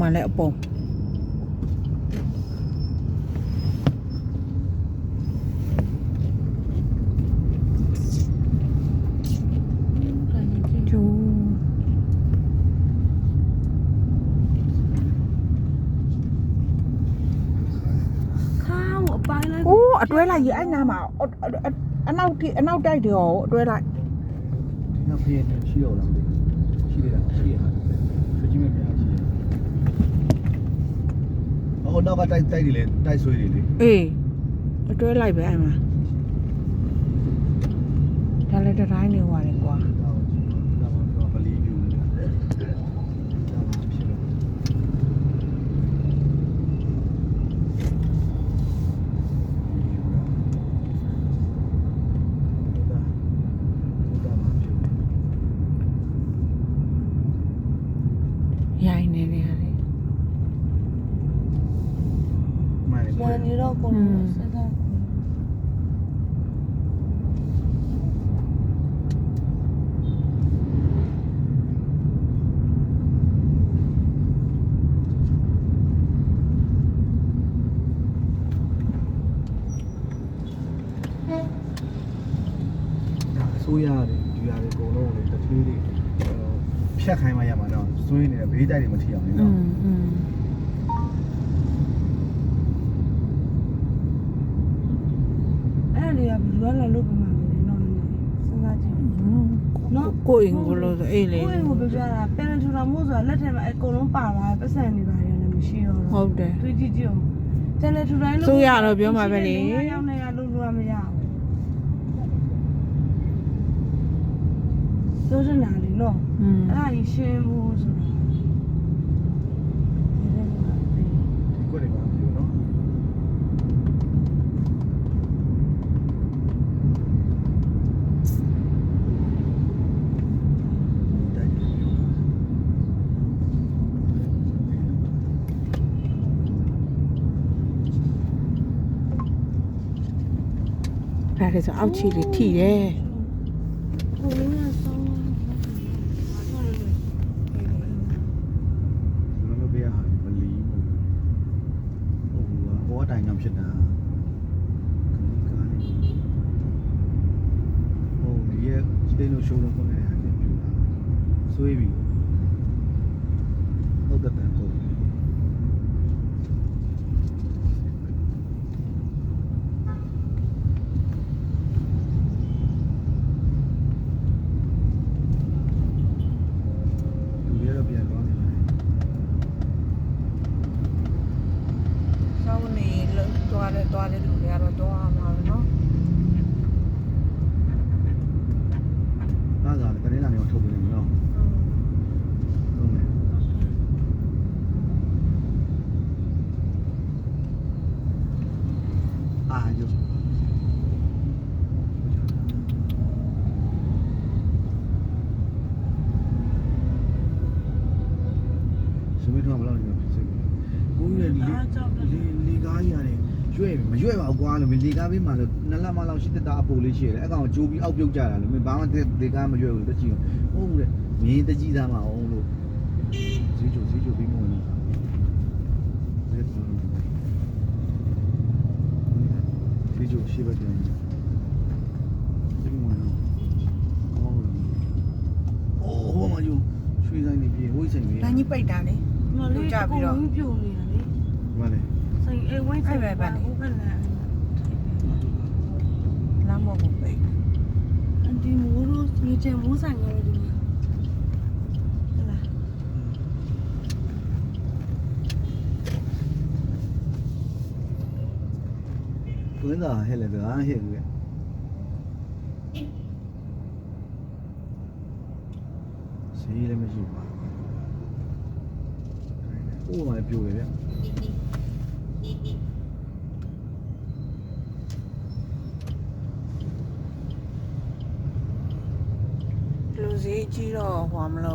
မှာလည်းအပုံကျိုးโอ้အတွဲလိုက်ရအဲ့နာမှာအနောက်တိုက်တယ်ရောအတွဲလိုက် 那不也需要了，需要需要，飞机没变需要。哦，那个带的嘞，带水的嘞。အေးအတွဲလိုက်ပဲအဲ့မှာဒါလည်းတိုင်းနေသွားတယ်ကွာ那我离远了。ရိုင်းနေတယ်ဟာလေ မှန်နေတော့ကိုယ်စဉ်းစားဆိုးရတယ်ဒီရတယ်အကုန်လုံးလေတစ်သေးလေးဖြတ်ခိုင်းမှရမှာတော့စွင်းနေတဲ့ဘေးတိုက်တွေမထီအောင်လေနော် အဲ့လေကဘယ်လိုလဲလုပ်ပြမှာလဲနော်စဉ်းစားကြည့်နော် ကိုအိမ်ကိုလို့ဆိုအေးလေ ကိုယ်ကိုပြောတာပန်ထူတာမို့ဆိုတာလက်ထက်မှာအကုန်လုံးပါသွားတယ်ပတ်စံနေပါရတယ်လည်းမရှိတော့ ဟုတ်တယ် သူကြည့်ကြည့်အောင်တန်ထူတိုင်းလို့ ဆိုရတော့ပြောမှာပဲလေ ရောက်နေရလို့လို့မရဘူးဆိုနေတာလေနော်အဲ့ဒါကြီးရှင်းဖို့ဆိုတာ ဒီကွက်တွေပါပြောနော်ဒါလည်းဆိုအောက်ချီလေးထိတယ် ဟိုလေးကဆောင်း ကျွန်တော်တို့ဘေးကမလီဘူးဟိုကတိုင်ကြောင့်ဖြစ်တာဟိုဒီရဲ့ဒီတဲ့လို့ရှိုးတော့ပုံနေတယ်ပြူတာဆွေးပြီဟုတ်တယ်တော့ဆောင်းနေသွားတယ်လူတွေကတော့သွားမှာပဲနော် သားစားတယ်တင်းလာနေအောင်ထုတ်နေတယ်နော်ဟုတ်မယ်အာယုစမီတော့မလို့နေဖြစ်စိတ်ကိုကြီးလေကားကြီးရတယ်ရွဲ့မရွဲ့ပါဘူးကွာလို့လေကားဘေးမှာလို့2လက်မလောက်ရှိတက်တာအပိုလေးရှိရတယ်အဲ့ကောင်ကြိုးပြီးအောက်ပြုတ်ကြတာလို့ဘာမှလေကားမရွဲ့ဘူးတက်ကြည့်ဟုတ်ဘူးလေမြင်းတက်ကြည့်သားမအောင်လို့ဈေးချိုပြီးမဝင်တော့ဈေးချိုရှိပါတယ်ဒီမဝင်တော့ကောင်းလို့အိုးဟိုမှာယူရွှေဆိုင်နေပြေဝိဆိုင်နေ တန်းကြီးပိတ်တာလေ မလေးကြပြီးတော့ပြုံနေတာလေ ဘာလဲ ဆိုင်အိမ်ဝိုင်းဆိုင်ပဲပါဟုတ်ကဲ့လား လမ်းပေါ်ကိုပိတ် အန်တီမိုးတို့မြေကျမိုးဆိုင်ကတော့ဒီမှာဟလာ တွင်းသာဟဲ့လေဒါဟဲ့လေစီးလည်းမရှိပါဘူးဟိုမှာပြိုတယ်ဗျ လူစည်းကြီးတော့ဟွာမလို့